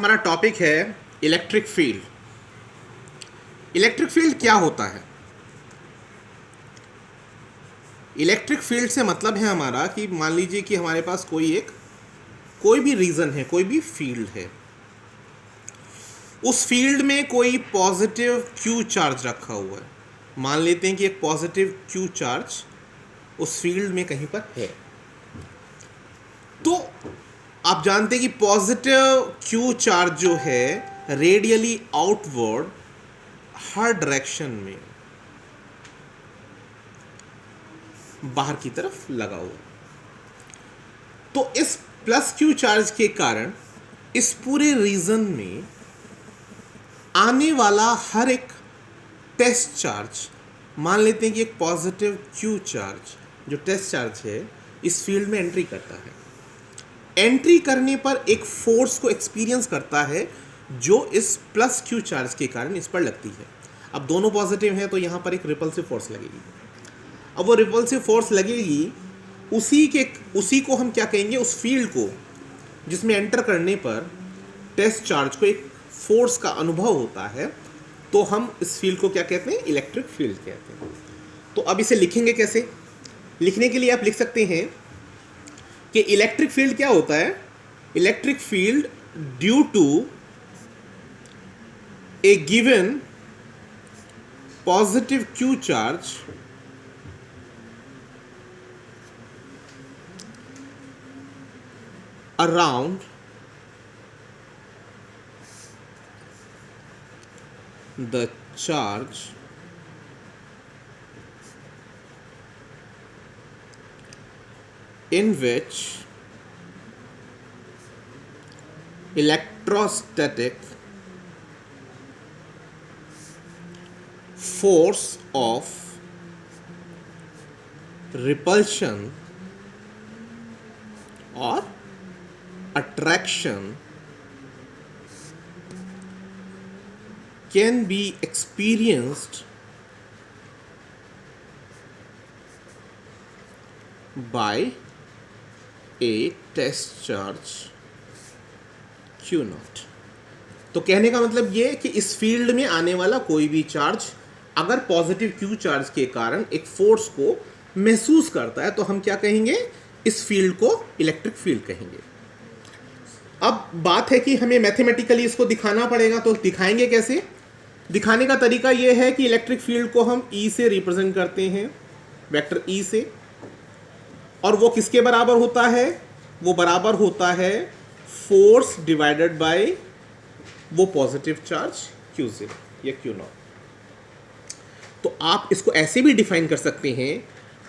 हमारा टॉपिक है electric field. Electric field क्या होता है? इलेक्ट्रिक फील्ड से मतलब है हमारा कि मान लीजिए कि हमारे पास कोई भी रीजन है, कोई भी फील्ड है, उस फील्ड में कोई पॉजिटिव क्यू चार्ज रखा हुआ है। मान लेते हैं कि एक पॉजिटिव क्यू चार्ज उस फील्ड में कहीं पर है। तो आप जानते हैं कि पॉजिटिव क्यू चार्ज जो है रेडियली आउटवर्ड हर डायरेक्शन में बाहर की तरफ लगा हुआ। तो इस प्लस क्यू चार्ज के कारण इस पूरे रीजन में आने वाला हर एक टेस्ट चार्ज, मान लेते हैं कि एक पॉजिटिव क्यू चार्ज जो टेस्ट चार्ज है इस फील्ड में एंट्री करता है। एंट्री करने पर एक फोर्स को एक्सपीरियंस करता है जो इस प्लस क्यू चार्ज के कारण इस पर लगती है। अब दोनों पॉजिटिव हैं तो यहाँ पर एक रिपल्सिव फोर्स लगेगी। अब वो रिपल्सिव फोर्स लगेगी, उसी को हम क्या कहेंगे, उस फील्ड को जिसमें एंटर करने पर टेस्ट चार्ज को एक फोर्स का अनुभव होता है, तो हम इस फील्ड को क्या कहते हैं, इलेक्ट्रिक फील्ड कहते हैं। तो अब इसे लिखेंगे कैसे? लिखने के लिए आप लिख सकते हैं कि इलेक्ट्रिक फील्ड क्या होता है। Electric field due to a given positive Q charge around the charge in which electrostatic force of repulsion or attraction can be experienced by a test charge Q naught। तो कहने का मतलब ये कि इस फील्ड में आने वाला कोई भी चार्ज अगर पॉजिटिव क्यू चार्ज के कारण एक फोर्स को महसूस करता है तो हम क्या कहेंगे, इस फील्ड को इलेक्ट्रिक फील्ड कहेंगे। अब बात है कि हमें मैथमेटिकली इसको दिखाना पड़ेगा, तो दिखाएंगे कैसे? दिखाने का तरीका यह है कि इलेक्ट्रिक फील्ड को हम E से रिप्रेजेंट करते हैं, वेक्टर E से, और वो किसके बराबर होता है? वो बराबर होता है फोर्स डिवाइडेड बाय वो पॉजिटिव चार्ज Q0 या Q0। तो आप इसको ऐसे भी डिफाइन कर सकते हैं,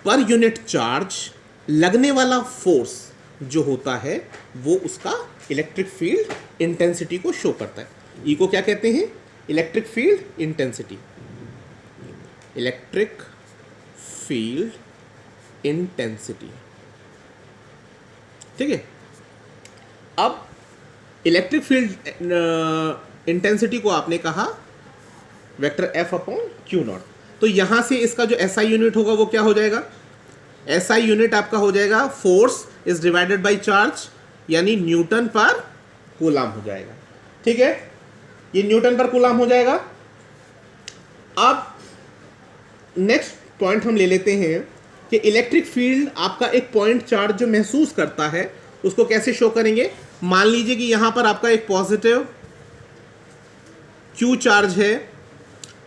पर यूनिट चार्ज लगने वाला फोर्स जो होता है वो उसका इलेक्ट्रिक फील्ड इंटेंसिटी को शो करता है। ई को क्या कहते हैं? Electric field intensity. Electric field intensity, ठीक है। अब इलेक्ट्रिक फील्ड इंटेंसिटी को आपने कहा vector F upon Q not. तो यहां से इसका जो SI यूनिट होगा वो क्या हो जाएगा? SI यूनिट आपका हो जाएगा force is divided by charge, यानी न्यूटन पर कूलाम हो जाएगा, ठीक है। ये न्यूटन पर कूलाम हो जाएगा। अब नेक्स्ट पॉइंट हम ले लेते हैं कि इलेक्ट्रिक फील्ड आपका एक पॉइंट चार्ज जो महसूस करता है उसको कैसे शो करेंगे। मान लीजिए कि यहां पर आपका एक पॉजिटिव क्यू चार्ज है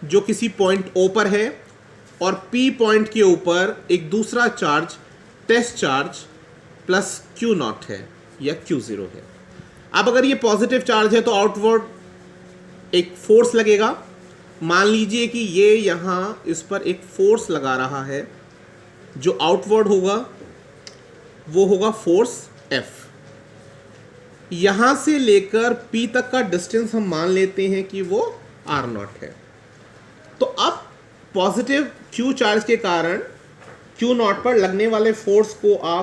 जो किसी पॉइंट O पर है, और P पॉइंट के ऊपर एक दूसरा charge test charge plus Q naught है या Q0 है। अब अगर ये पॉजिटिव चार्ज है तो आउटवर्ड एक फोर्स लगेगा। मान लीजिए कि ये यहाँ इस पर एक फोर्स लगा रहा है, जो आउटवर्ड होगा वो होगा फोर्स F। यहाँ से लेकर P तक का डिस्टेंस हम मान लेते हैं कि वो R0 है। तो अब पॉजिटिव क्यू चार्ज के कारण Q0 पर लगने वाले फोर्स को आप